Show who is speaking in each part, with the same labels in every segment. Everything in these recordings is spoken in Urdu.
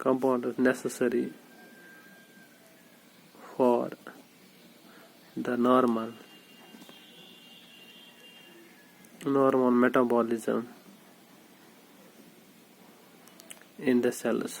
Speaker 1: compounds necessary for the normal metabolism in the cells.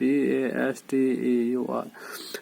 Speaker 1: PASTEUR।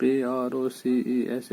Speaker 1: PROCES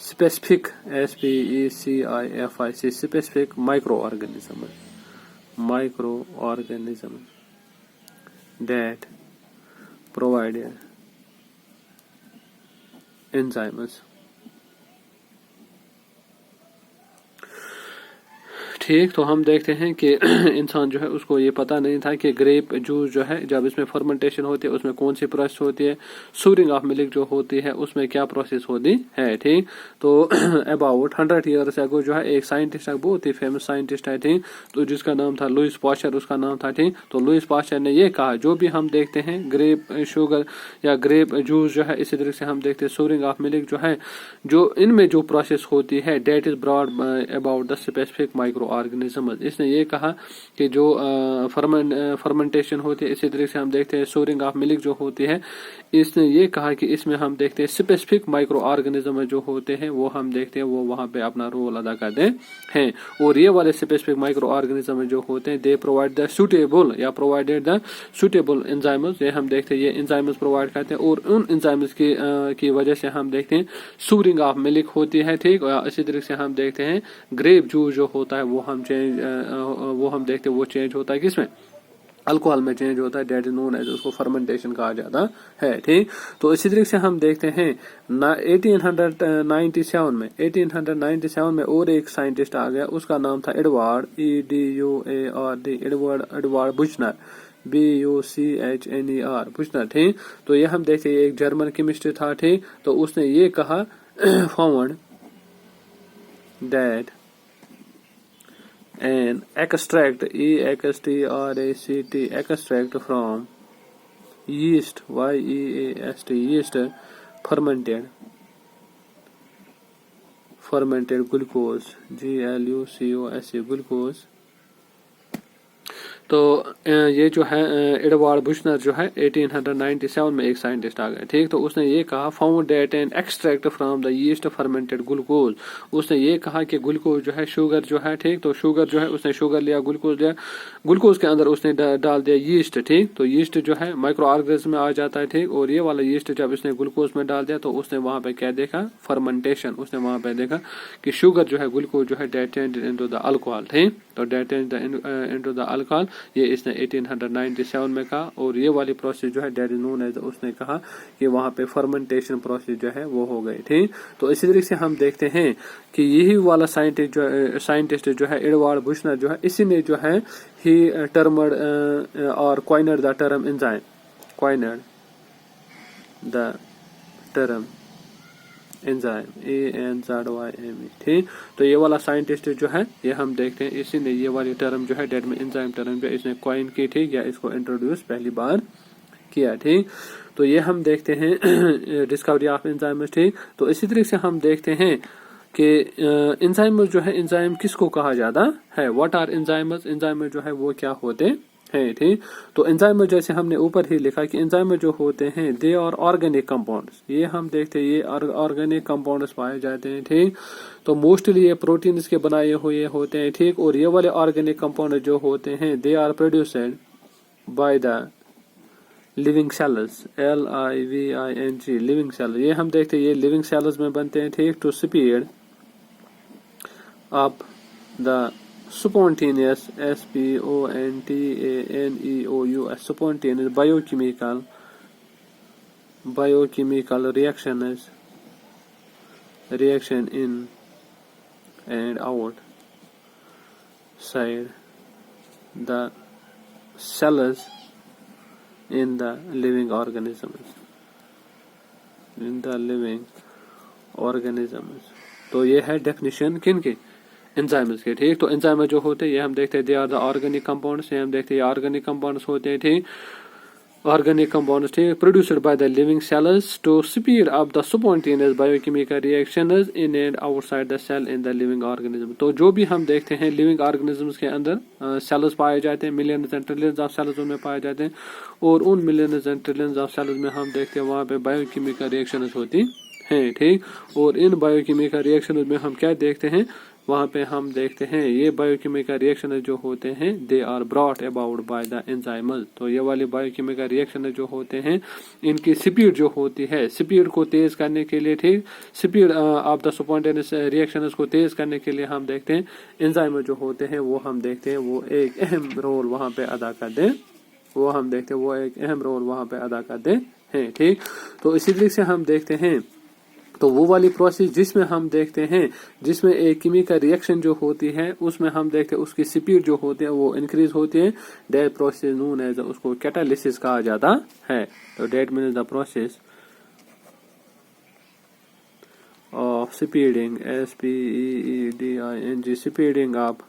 Speaker 1: specific SPECIFIC specific microorganism that provided enzymes। ٹھیک. تو ہم دیکھتے ہیں کہ انسان جو ہے اس کو یہ پتہ نہیں تھا کہ گریپ جوس جو ہے جب اس میں فرمنٹیشن ہوتی ہے اس میں کون سی پروسیس ہوتی ہے. سورنگ آف ملک جو ہوتی ہے اس میں کیا پروسیس ہوتی ہے. ٹھیک. تو اباؤٹ 100 ایئرس اگو جو ہے ایک سائنٹسٹ بہت ہی فیمس سائنٹسٹ ہے. ٹھیک. تو جس کا نام تھا لوئس پاسچر اس کا نام تھا. ٹھیک. تو لوئس پاسچر نے یہ کہا جو بھی ہم دیکھتے ہیں گریپ شوگر یا گریپ جوس جو ہے اسی طرح سے ہم دیکھتے ہیں سورنگ آف ملک جو ہے جو ان میں جو پروسیس ہوتی ہے that is broad about the specific مائکرو آرگنزم. اس نے یہ کہا کہ جو فرمنٹیشن ہوتی ہے اسی طرح سے ہم دیکھتے ہیں سورنگ آف ملک جو ہوتی ہے اس نے یہ کہا کہ اس میں ہم دیکھتے ہیں اسپیسیفک مائکرو آرگنزم جو ہوتے ہیں وہ ہم دیکھتے ہیں وہ وہاں پہ اپنا رول ادا کرتے ہیں. اور یہ والے اسپیسیفک مائکرو آرگنزم جو ہوتے ہیں دے پرووائڈ دا سوٹیبل یا پرووائڈیڈ دا سوٹیبل انزائمز. یہ ہم دیکھتے ہیں یہ انزائمز پرووائڈ کرتے ہیں اور ان انزائمز کی وجہ سے ہم دیکھتے ہیں سورنگ آف ملک ہوتی ہے. ٹھیک. اسی طرح سے ہم دیکھتے ہیں گریپ جوس جو ہوتا ہے وہ ہم دیکھتے ہیں وہ چینج ہوتا ہے کس میں الکوہل میں چینج ہوتا ہے. دیٹ از نون ایز اس کو فرمنٹیشن کہا جاتا ہے. ٹھیک. تو اسی طریقے سے ہم دیکھتے ہیں 1897 میں اور ایک سائنٹسٹ آ گیا اس کا نام تھا ایڈورڈ ایڈورڈ بچنر BUCHNER بچنر. ٹھیک. تو یہ ہم دیکھتے ہیں ایک جرمن کیمسٹ تھا. ٹھیک. تو اس نے یہ کہا found that an extract extract from yeast yeast fermented glucose GLUCOSE glucose. تو یہ جو ہے ایڈوارڈ بچنر جو ہے 1897 میں ایک سائنٹسٹ آ گئے. ٹھیک. تو اس نے یہ کہا found that an extract from the yeast fermented glucose. اس نے یہ کہا کہ گلوکوز جو ہے شوگر جو ہے. ٹھیک. تو شوگر جو ہے اس نے شوگر لیا گلوکوز لیا گلوکوز کے اندر اس نے ڈال دیا یسٹ. ٹھیک. تو یسٹ جو ہے مائکرو آرگنزم میں آ جاتا ہے. ٹھیک. اور یہ والا یسٹ جب اس نے گلوکوز میں ڈال دیا تو اس نے وہاں پہ کیا دیکھا فرمنٹیشن. اس نے وہاں پہ دیکھا کہ شوگر جو ہے گلوکوز جو ہے that changed into the alcohol. ٹھیک. تو that changed into the alcohol یہ اس نے 1897 میں کہا. اور یہ والی پروسیس جو ہے دیٹ از نون ایز اس نے کہا کہ وہاں پہ فرمنٹیشن پروسیس جو ہے وہ ہو گئی. ٹھیک. تو اسی طریقے سے ہم دیکھتے ہیں کہ یہی والا سائنٹسٹ جو ہے ایڈوارڈ بچنر جو ہے اسی نے جو ہے ہی ٹرمڈ اور coined the term enzyme enzyme ANZYME. ٹھیک. تو یہ والا سائنٹسٹ جو ہے یہ ہم دیکھتے ہیں اسی نے یہ والی ٹرم جو ہے ڈیٹ میں انزائم ٹرم جو اس نے کوائن کی. ٹھیک. یا اس کو انٹروڈیوس پہلی بار کیا. ٹھیک. تو یہ ہم دیکھتے ہیں ڈسکوری آف انزائمز. ٹھیک. تو اسی طریقے سے ہم دیکھتے ہیں کہ انزائمز جو ہے انزائم کس کو کہا جاتا ہے. What are enzymes. انزائمز جو ہے وہ کیا ہوتے ہیں. ٹھیک. تو انزائم جیسے ہم نے اوپر ہی لکھا کہ انزائم جو ہوتے ہیں دے آر آرگینک کمپاؤنڈس. یہ ہم دیکھتے ہیں یہ آرگینک کمپاؤنڈس پائے جاتے ہیں. ٹھیک. تو موسٹلی یہ پروٹینز کے بنائے ہوئے ہوتے ہیں. ٹھیک. اور یہ والے آرگینک کمپاؤنڈ جو ہوتے ہیں they are produced by the living cells LIVING living cells. یہ ہم دیکھتے ہیں یہ living cells میں بنتے ہیں. ٹھیک. to speed up the spontaneous SPONTANEOUS spontaneous biochemical reaction in and outside the cells in the living organisms. تو یہ ہے ڈیفینیشن کن کے انزائمز کے. ٹھیک. تو انزائم جو ہوتے ہیں یہ ہم دیکھتے ہیں they are the organic compounds. یہ ہم دیکھتے ہیں آرگینک کمپاؤنڈس ہوتے ہیں. ٹھیک. Organic compounds. ٹھیک. Produced by the living cells to speed up the spontaneous biochemical reactions in and outside the cell in the living organism. تو جو بھی ہم دیکھتے ہیں لیونگ آرگنزمس کے اندر سیلز پائے جاتے ہیں. Millions and trillions of cells ان میں پائے جاتے ہیں. اور ان millions and trillions of cells میں ہم دیکھتے ہیں وہاں پہ بایوکیمیکل ریئیکشنز ہوتی ہیں. ٹھیک. اور ان بایوکیمیکل ریئیکشنز میں ہم کیا دیکھتے ہیں وہاں پہ ہم دیکھتے ہیں یہ بایوکیمیکل ریئیکشنز جو ہوتے ہیں they are brought about by the enzymes. تو یہ والے بایوکیمیکل ریئیکشنز جو ہوتے ہیں ان کی سپیڈ جو ہوتی ہے سپیڈ کو تیز کرنے کے لیے. ٹھیک. سپیڈ آف دا سپونٹینیس ریئیکشنز کو تیز کرنے کے لیے ہم دیکھتے ہیں انزائم جو ہوتے ہیں وہ ہم دیکھتے ہیں وہ ایک اہم رول وہاں پہ ادا کرتے ہیں. وہ ہم دیکھتے ہیں وہ ایک اہم رول وہاں پہ ادا کرتے ہیں. ٹھیک. تو اسی طریقے سے ہم دیکھتے ہیں تو وہ والی پروسیس جس میں ہم دیکھتے ہیں جس میں ایک کیمیکل ریئیکشن جو ہوتی ہے اس میں ہم دیکھتے ہیں اس کی سپیڈ جو ہوتی ہے وہ انکریز ہوتی ہے, دیٹ پروسیس نون ایز, اس کو کیٹالسس کہا جاتا ہے. تو that means the process of speeding, speeding, speeding up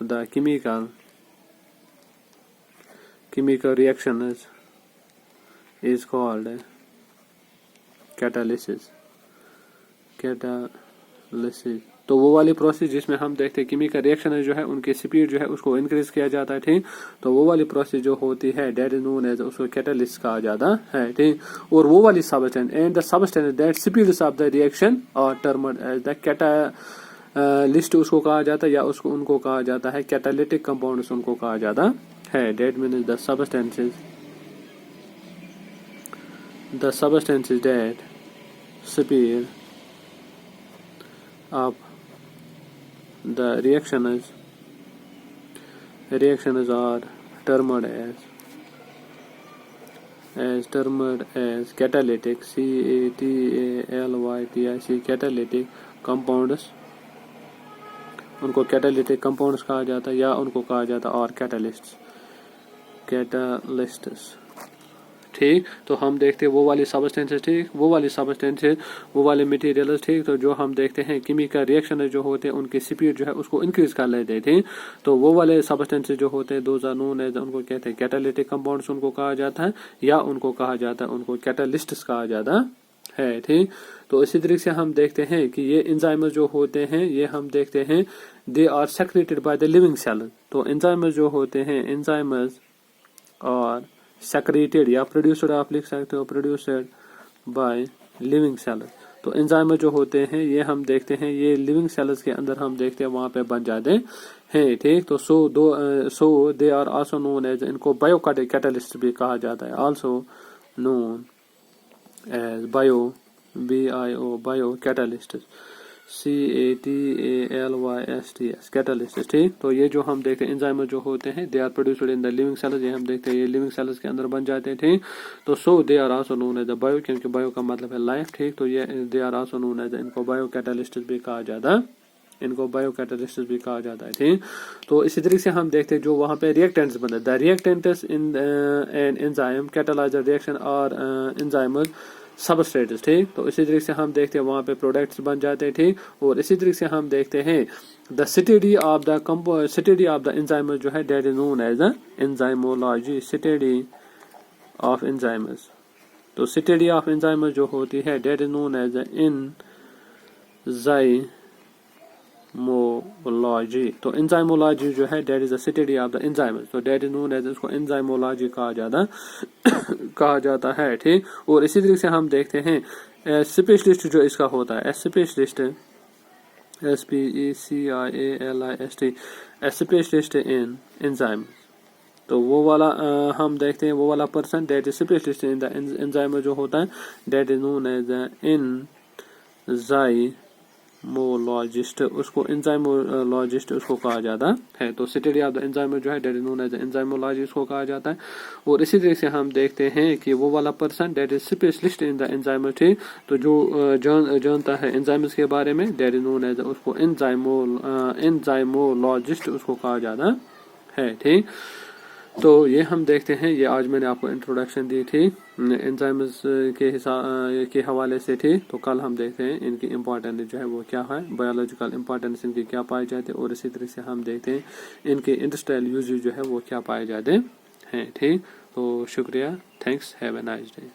Speaker 1: the chemical reactions is called catalysis. تو وہ والی پروسیس جس میں ہم دیکھتے ہیں کیمیکل ریئیکشن جو ہے ان کی سپیڈ جو ہے اس کو انکریز کیا جاتا ہے, ٹھیک. تو وہ والی پروسیس جو ہوتی ہے دیٹ از نون ایز, اس کو کیٹالسٹ کہا جاتا ہے, ٹھیک. اور وہ والی substance and the substance that speeds of the reaction اور ٹرمڈ ایز دا کیٹالسٹ اس کو کہا جاتا ہے, یا اس کو ان کو کہا جاتا ہے کیٹالیٹک کمپاؤنڈس ان کو کہا جاتا ہے. That means the substances that speed up the reactions are termed as catalytic, catalytic catalytic compounds. ان کو catalytic compounds کہا جاتا ہے, یا ان کو کہا جاتا اور catalysts, ٹھیک. تو ہم دیکھتے ہیں وہ والی سبسٹینسز, ٹھیک, وہ والی سبسٹینسز, وہ والے مٹیریلز, ٹھیک. تو جو ہم دیکھتے ہیں کیمیکل ریئیکشن جو ہوتے ہیں ان کی سپیڈ جو ہے اس کو انکریز کر لیتے تھے. تو وہ والے سبسٹینسز جو ہوتے ہیں دوز آر نون ایز, ان کو کہتے ہیں کیٹالیٹک کمپاؤنڈس ان کو کہا جاتا ہے, یا ان کو کہا جاتا ہے ان کو کیٹالسٹس کہا جاتا ہے, ٹھیک. تو اسی طریقے سے ہم دیکھتے ہیں کہ یہ انزائمز جو ہوتے ہیں یہ ہم دیکھتے ہیں they are secreted by the living cells. تو انزائمز جو ہوتے ہیں انزائمز اور secreted یا produced, آپ لکھ سکتے ہو produced by living cells. تو انزائم جو ہوتے ہیں یہ ہم دیکھتے ہیں یہ لیونگ سیلز کے اندر ہم دیکھتے ہیں وہاں پہ بن جاتے ہیں, ٹھیک. تو so they are also known as, ان کو بایو کیٹالسٹ بھی کہا جاتا ہے, also known as bio bio catalyst, CATALYSTS catalyst, ٹھیک. تو یہ جو ہم دیکھتے ہیں انزائم جو ہوتے ہیں they are produced in the living cells, یہ ہم دیکھتے ہیں یہ لیونگ سیلز کے اندر بن جاتے ہیں, ٹھیک. تو so they are also known as bio, کیونکہ بایو کا مطلب ہے لائف, ٹھیک. تو یہ they are also known as, ان کو بایو کیٹالسٹ بھی کہا جاتا ہے, ٹھیک. تو اسی طریقے سے ہم دیکھتے ہیں جو وہاں پہ ریئیکٹنٹس بنتے ہیں, دا ریئیکٹنٹس ان این انزائم کیٹالائز ریئیکشن اور انزائمز سبسٹریٹس, ٹھیک. تو اسی طریقے سے ہم دیکھتے ہیں وہاں پہ پروڈکٹس بن جاتے ہیں, ٹھیک. اور اسی طریقے سے ہم دیکھتے ہیں the study of the enzymes جو ہے that is known as enzymology, study of enzymes. تو اسٹڈی آف انزائمز جو ہوتی ہے دیٹ از نون ایز انزائمولوجی. تو انزائمولوجی جو ہے that is the study of the enzymes, تو دیٹ از نون ایز, اس کو انزائمولوجی کہا جاتا ہے, ٹھیک. اور اسی طریقے سے ہم دیکھتے ہیں اسپیشلسٹ جو اس کا ہوتا ہے specialist, SPECIALIST, specialist in enzyme. تو وہ والا ہم دیکھتے ہیں وہ والا person that is specialist in the enzyme جو ہوتا ہے that is known as enzymologist, اس کو انزائمولوجسٹ اس کو کہا جاتا ہے. تو اسٹڈی آف دا انزائم جو ہے دیٹ از نون ایز انزائمولوجی, اس کو کہا جاتا ہے. اور اسی طریقے سے ہم دیکھتے ہیں کہ وہ والا person that is specialist in the enzyme, ٹھیک. تو جو جانتا ہے انزائمز کے بارے میں دیٹ از نون ایز, اس کو انزائمولوجسٹ اس کو کہا جاتا ہے, ٹھیک. تو یہ ہم دیکھتے ہیں, یہ آج میں نے آپ کو انٹروڈکشن دی تھی انزائمز کے حوالے سے, ٹھیک. تو کل ہم دیکھتے ہیں ان کی امپورٹنس جو ہے وہ کیا ہے, بایولوجیکل امپورٹنس ان کی کیا پائی جاتی ہے, اور اسی طرح سے ہم دیکھتے ہیں ان کے انڈسٹریل یوزز جو ہے وہ کیا پائے جاتے ہیں, ٹھیک. تو شکریہ, thanks, have a nice day.